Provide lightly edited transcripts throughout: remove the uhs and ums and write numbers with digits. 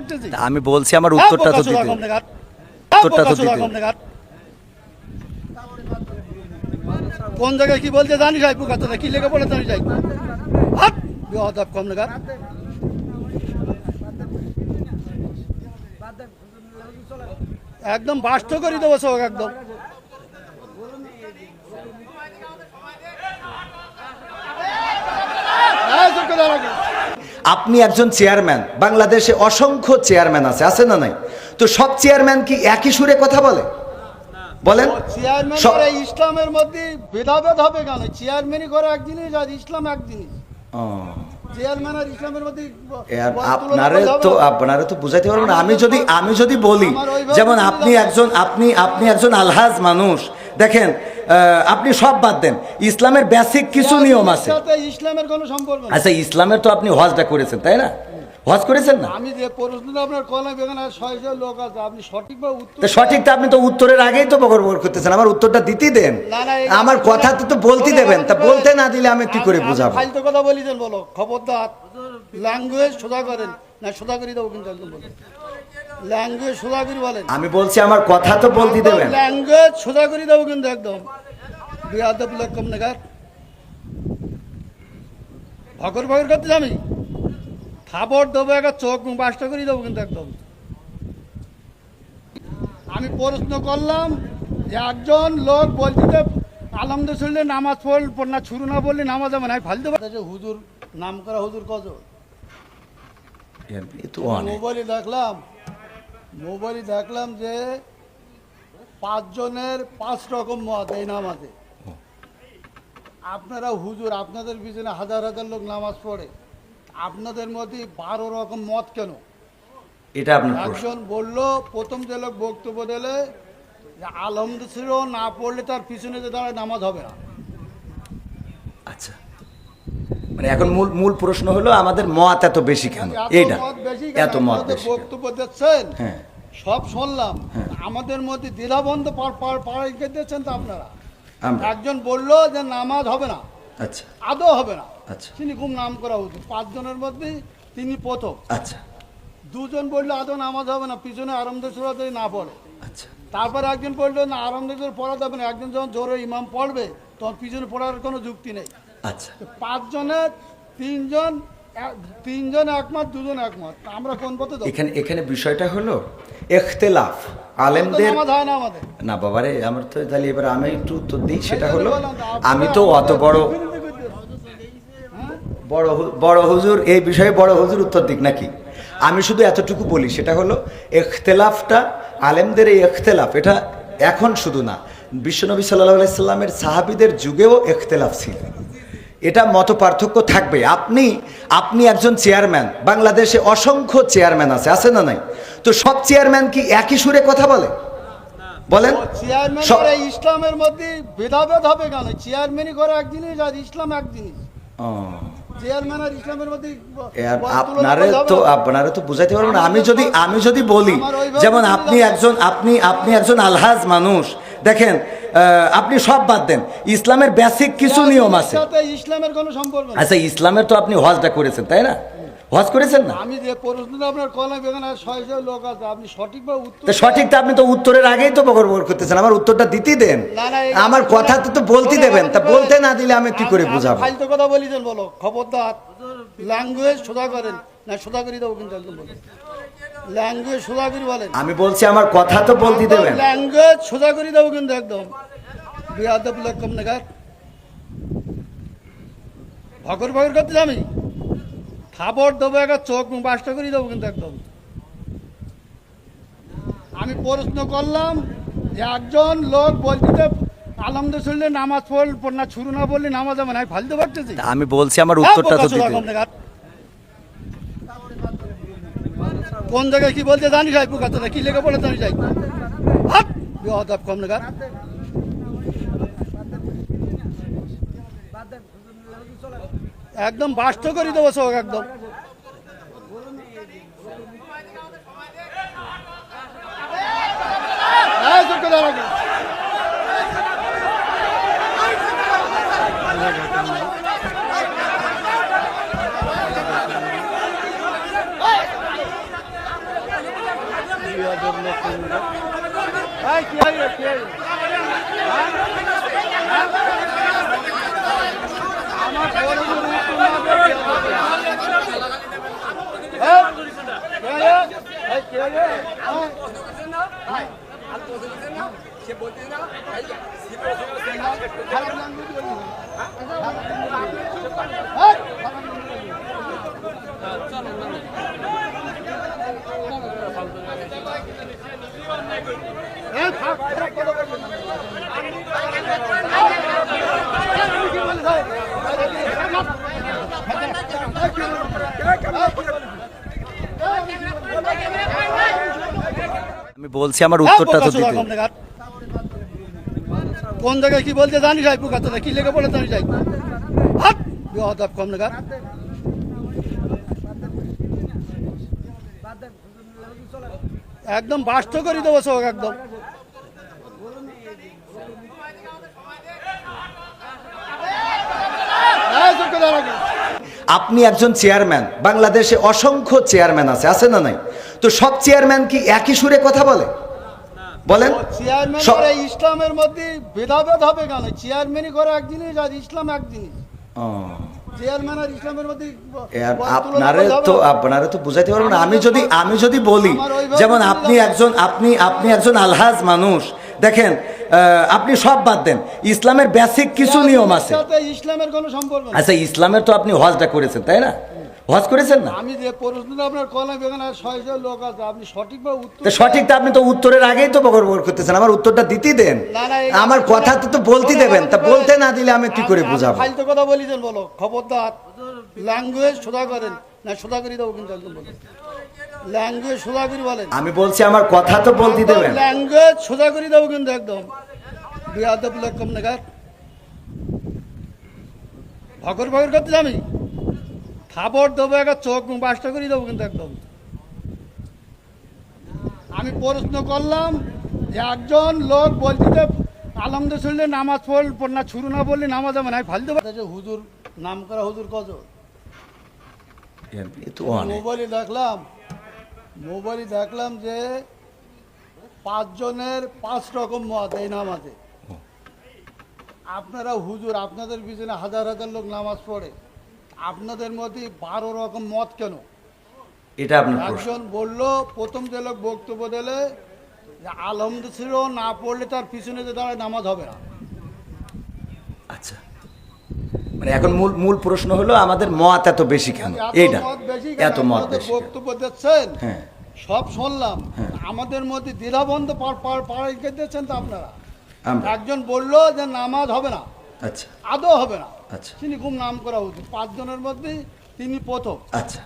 পারতেছি? আমি বলছি আমার উত্তরটা তো দিতে, উত্তরটা তো দিতে। কোন জায়গায় কি বলতে জানি যাই পোকা কি লেগে পড়ে জানি যাই হাত বিহদাব কম নাগার একদম বাস্ত করে দেবো সব একদম। আপনি একজন চেয়ারম্যান, বাংলাদেশে অসংখ্য চেয়ারম্যান আছে না নাই? তো সব চেয়ারম্যান কি একই সুরে কথা বলে? বলেন। চেয়ারম্যান ইসলামের মধ্যে ভেদাভেদ হবে কেন? চেয়ারম্যানই করে এক জিনিস আর ইসলাম এক জিনিস। চেয়ারম্যান আর ইসলামের মধ্যে আপনারা তো বুঝাইতে পারবো না। আমি যদি বলি, যেমন আপনি একজন আলহাজ মানুষ, দেখেন আপনি সব বাদ দেন, ইসলামের বেসিক কিছু নিয়ম আছে। ইসলামের কোনো সম্পর্ক নেই। আচ্ছা, ইসলামের তো আপনি হজটা করেছেন, তাই না? হজ করেছেন না? আমি যে প্রশ্নটা আপনার কলাম এখানে 600 লোক আছে, আপনি সঠিকভাবে উত্তর সঠিকটা আপনি তো উত্তরের আগেই তো বকর করতেছেন। আমার উত্তরটা দিতে দেন, আমার কথা তো বলতে দেবেন। তা বলতে না দিলে আমি কি করে বুঝাবো? ফালতু কথা বলিছেন, বলো খবরদার। ল্যাঙ্গুয়েজ সোজা করেন না, সোজা করে দেবো কিন্তু একদম বলেন। ল্যাঙ্গুয়েজ সোজা করে বলেন। আমি বলছি আমার কথা তো বলতে দেবেন। ল্যাঙ্গুয়েজ সোজা করে দেবো কিন্তু একদম। বিয়াদব লোক কম নাগার ভকর ভকর করতে আমি খাবার দেবো, একটা চোখ বাসটা করে দেবো কিন্তু একদম। আমি প্রশ্ন করলাম যে একজন লোক বলতে আলহামদুলিল্লাহ নামাজ পড় না, শুরু না বললে নামাজ হবে না, ফালতে পারে। হুজুর নাম করা হুজুর কত? মোবাইলে দেখলাম যে 5 জনের 5 রকম মত এই নামাজে। আপনারা হুজুর, আপনাদের পিছনে হাজার হাজার লোক নামাজ পড়ে, আপনাদের মধ্যে 12 রকম মত কেন? এটা আপনার একজন বললো, প্রথম যে লোক বক্তব্য দিলে যে আলহামদুলিল্লাহ না পড়লে তার পিছনে যে দাঁড়ায় নামাজ হবে না। আচ্ছা, মানে এখন মূল প্রশ্ন হলো আমাদের মত এত বেশি কেন? এইটা এত মত বেশি বক্তব্য দিচ্ছেন, সব শুনলাম, আমাদের মধ্যে দ্বিধাবন্ধ পাড়াই দিচ্ছেন তো আপনারা। একজন বললো যে নামাজ হবে না, আচ্ছা, আদৌ হবে না, আচ্ছা, তিনি খুব নাম করা উচিত। 5 জনের মধ্যে তিনি প্রথম। আচ্ছা। 2 জন বললো আদৌ নামাজ হবে না, পিছনে আরামদায়ক সূরা যদি না পড়ে। আচ্ছা। তারপরে একজন বললো না, আরামদায়ক পড়া যাবে না, একজন যখন জোরে ইমাম পড়বে তখন পিছনে পড়ার কোনো যুক্তি নেই। আচ্ছা, 5 জনের 3 জন একমত, 2 জন একমত, আমরা কোন পথে যাব? এখানে বিষয়টা হলো ইখতিলাফ আলেমদের না বাবারে। আমার তো তাহলে এবার আমি একটু উত্তর দিই। সেটা হলো, আমি তো অত বড় হুজুর এই বিষয়ে বড় হুজুর উত্তর দিক নাকি? আমি শুধু এতটুকু বলি, সেটা হলো ইখতিলাফটা, আলেমদের এই ইখতিলাফ, এটা এখন শুধু না, বিশ্বনবী সাল্লাল্লাহু আলাইহি সাল্লামের সাহাবীদের যুগেও ইখতিলাফ ছিল। এটা মত পার্থক্য থাকবে। আপনি একজন চেয়ারম্যান, বাংলাদেশে অসংখ্য চেয়ারম্যান আছে না নাই? তো সব চেয়ারম্যান কি একই সুরে কথা বলে? বলেন। চেয়ারম্যান ইসলামের মধ্যে ভেদাভেদ হবে কেন? চেয়ারম্যানই করে এক জিনিস আর ইসলাম এক জিনিস। চেয়ারম্যান আর ইসলামের মধ্যে আপনারা তো বুঝাইতে পারবো না। আমি যদি বলি, যেমন আপনি একজন আলহাজ মানুষ, দেখেন আপনি সব বাদ দেন, ইসলামের বেসিক কিছু নিয়ম আছে। ইসলামের কোনো সম্পর্ক নেই। আচ্ছা, ইসলামের তো আপনি হজটা করেছেন, তাই না? হজ করেছেন না? আমি যে প্রশ্নটা আপনার কলাম এখানে 600 লোক আছে, আপনি সঠিকভাবে উত্তর সঠিকটা আপনি তো উত্তরের আগেই তো বকর করতেছেন। আমার উত্তরটা দিতে দেন, আমার কথা তো বলতে দেবেন। তা বলতে না দিলে আমি কি করে বুঝাবো? ফালতু কথা বলিছেন, বলো খবরদার। ল্যাঙ্গুয়েজ সোজা করেন না, সোজা করে দেবো কিন্তু একদম বলেন। ল্যাঙ্গুয়েজ সোজা করে বলেন। আমি বলছি আমার কথা তো বলতে দেবেন। ল্যাঙ্গুয়েজ সোজা করে দেবো কিন্তু একদম। বিয়াদব লোক কম নাগার ভকর ভকর করতে আমি খাবার দেবো, একটা চোখ বাসটা করে দেবো কিন্তু একদম। আমি প্রশ্ন করলাম যে একজন লোক বলতে আলহামদুলিল্লাহ নামাজ পড় না, শুরু না বললে নামাজ হবে না, ফালতে পারতেছি? আমি বলছি আমার উত্তরটা তো দিতে। কোন জায়গায় কি বলতে জানি যাই পোকা কি লেগে পড়ে জানি যাই হাত বিহদাব কম নাগার একদম বাস্ত করে দেবো সব একদম। বিয়াদব লোক কোনটা। এই কি হইলো কি হইলো? হ্যাঁ? আমার বড় বড় উত্তর না দেবে। এই কি হইলো? এই কি হইলো? হ্যাঁ। সে বলতে না ভাই খারাপ ল্যাঙ্গুয়েজ বলি আমি বলছি আমার উত্তরটা তো দিতে। কোন জায়গায় কি বলতে জানি যাই পুকাতে কি লেগে বলে জানি যাই হাত বিহাদাব কম লাগা একদম বাস্ত করে দেবো সব একদম আপনি একজন চেয়ারম্যান, বাংলাদেশে অসংখ্য চেয়ারম্যান আছে না নাই? তো সব চেয়ারম্যান কি একই সুরে কথা বলে? বলেন। চেয়ারম্যান করে ইসলামের মধ্যে ভেদাভেদ হবে কেন? চেয়ারম্যানই করে এক জিনিস আর ইসলাম এক জিনিস। চেয়ারম্যান আর ইসলামের মধ্যে আপনারা তো বুঝাইতে পারবেন না। আমি যদি বলি, যেমন আপনি একজন আলহাজ মানুষ, দেখেন আপনি সব বাদ দেন, ইসলামের বেসিক কিছু নিয়ম আছে। ইসলামের কোনো সম্পর্ক নেই। আচ্ছা, ইসলামের তো আপনি হজটা করেছেন, তাই না? হজ করেছেন না? আমি যে প্রশ্নটা আপনার কলা বেগান আর 600 লোক আছে, আপনি সঠিকভাবে উত্তর সঠিকটা আপনি তো উত্তরের আগেই তো বকর করতেছেন। আমার উত্তরটা দিতে দেন, আমার কথা তো বলতে দেবেন। তা বলতে না দিলে আমি কি করে বুঝাবো? ফালতু কথা বলিছেন বলো, খবরদার ল্যাঙ্গুয়েজ সোজা করেন না, সোজা করে দেবো কিন্তু একদম বলেন ল্যাঙ্গুয়েজ সোজা করে বলেন। আমি বলছি আমার কথা তো বলতে দেবেন। ল্যাঙ্গুয়েজ সোজা করে দেবো কিন্তু একদম বিয়াদব লোক কম নাগাদ ভগর ভগর করতে আমি খাবার দেবো, একটা চোখ বাসটা করে দেবো কিন্তু একদম। আমি প্রশ্ন করলাম যে একজন লোক বলতে আলমদের শুনলে নামাজ পড়না শুরু না বললে নামাজ হবে না, ফালতে পারছে হুজুর নাম করা হুজুর কত মোবাইলে দেখলাম যে 5 জনের 5 রকম মত এই নামাজে। আপনারা হুজুর, আপনাদের পিছনে হাজার হাজার লোক নামাজ পড়ে, আপনাদের মধ্যে 12 রকম মত কেন? এটা একজন বললো, প্রথম যে লোক বক্তব্য দিলে যে আলহামদুলিল্লাহ না পড়লে তার পিছনে যে দাঁড়ায় নামাজ হবে না। আচ্ছা, মানে এখন মূল প্রশ্ন হলো আমাদের মত এত বেশি কেন? এইটা এত মত বেশি বক্তব্য দিচ্ছেন, সব শুনলাম, আমাদের মধ্যে দ্বিধাবন্ধ পাড়াই দিচ্ছেন তো আপনারা। একজন বললো যে নামাজ হবে না, আচ্ছা আদৌ হবে না, আচ্ছা, তিনি খুব নাম করা উচিত, 5 জনের মধ্যে তিনি প্রথম। আচ্ছা,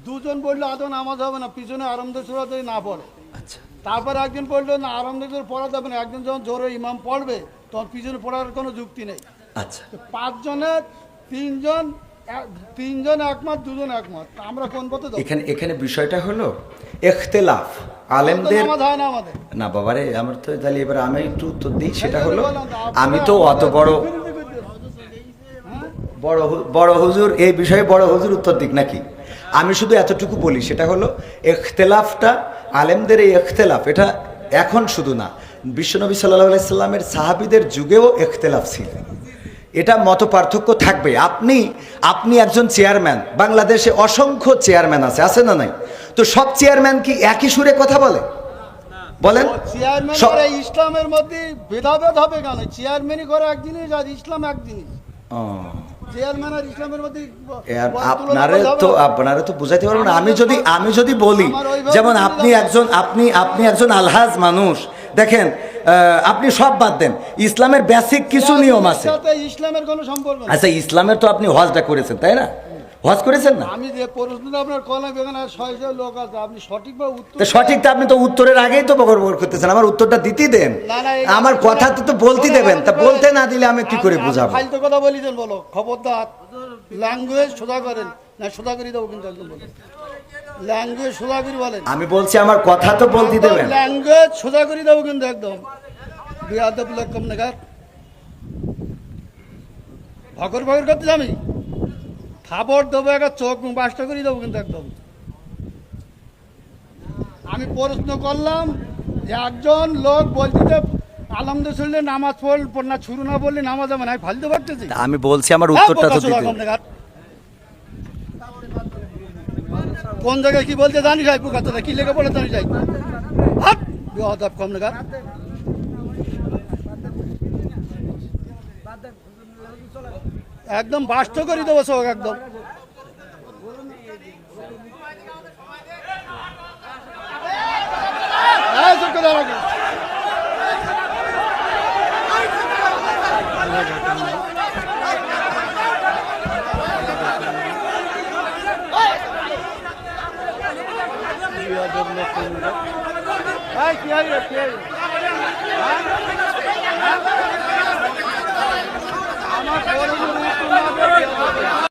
2 জন বললো আদৌ নামাজ হবে না, পিছনে আরামদায়ক সূরা যদি না পড়ে। আচ্ছা, তারপরে একজন পড়লো না আরামদায়ক পড়া যাবে না, একজন যখন জোরে ইমাম পড়বে তখন পিছনে পড়ার কোনো যুক্তি নেই। আচ্ছা, 5 জনের 3 জন একমত, 2 জন একমত, আমরা কোন পথে যাব? এখানে বিষয়টা হলো ইখতিলাফ আলেমদের না বাবারে। আমার তো তাহলে এবার আমি একটু উত্তর দিই, সেটা হলো আমি তো অত বড় হুজুর এই বিষয়ে বড় হুজুর উত্তর দিক নাকি? আমি শুধু এতটুকু বলি, সেটা হলো ইখতিলাফটা আলেমদের এই ইখতিলাফ, এটা এখন শুধু না, বিশ্বনবী সাল্লাল্লাহু আলাইহি সাল্লামের সাহাবীদের যুগেও ইখতিলাফ ছিল। এটা মত পার্থক্য থাকবে। আপনি একজন চেয়ারম্যান, বাংলাদেশে অসংখ্য চেয়ারম্যান আছে না নাই? তো সব চেয়ারম্যান কি একই সুরে কথা বলে? বলেন। চেয়ারম্যান করে ইসলামের মধ্যে ভেদাভেদ হবে কেন? চেয়ারম্যানই করে এক জিনিস আর ইসলাম এক জিনিস। চেয়ারম্যান আর ইসলামের মধ্যে আপনারা তো বুঝাইতে পারবেন না। আমি যদি বলি, যেমন আপনি একজন আলহাজ মানুষ, দেখেন আপনি সব বাদ দেন, ইসলামের বেসিক কিছু নিয়ম আছে। ইসলামের কোনো সম্পর্ক নেই। আচ্ছা, ইসলামের তো আপনি হজটা করেছেন, তাই না? হজ করেছেন না? আমি যে প্রশ্নটা আপনার কলা বেগান আর 600 লোক আছে, আপনি সঠিকভাবে উত্তর সঠিকটা আপনি তো উত্তরের আগেই তো বকর করতেছেন। আমার উত্তরটা দিতে দেন, আমার কথা তো বলতে দেবেন। তা বলতে না দিলে আমি কি করে বুঝাবো? ফালতু কথা বলিছেন বলো, খবরদার ল্যাঙ্গুয়েজ সোজা করেন না, সোজা করে দেবো কিন্তু একদম বলেন ল্যাঙ্গুয়েজ সোজা করে বলেন। আমি বলছি আমার কথা তো বলতে দেবেন। ল্যাঙ্গুয়েজ সোজা করে দেবো কিন্তু একদম বিয়াদব লোক কম নাগাদ ভগর ভগর করতে আমি খাবার দেবো, একটা চোখ বাসটা করে দেবো কিন্তু একদম। আমি প্রশ্ন করলাম যে একজন লোক বলতে আলমদের শুনলে নামাজ পড়না শুরু না বললে নামাজ হবে না, আমি ফালতে পারতেছি। আমি বলছি আমার উত্তরটা তো দিতে। কোন জায়গায় কি বলতে জানিস ভাই? কথাটা কি লেগে পড়ে জানিস ভাই? হাট বেয়াদব কম লেখা। একদম বাস্ত করে দেবো সব একদম। হ্যাঁ, চুপ করে দাঁড়াও। এই, কি হয় রে, কি হয় রে? হ্যাঁ? হ্যাঁ? আমার বড় বড়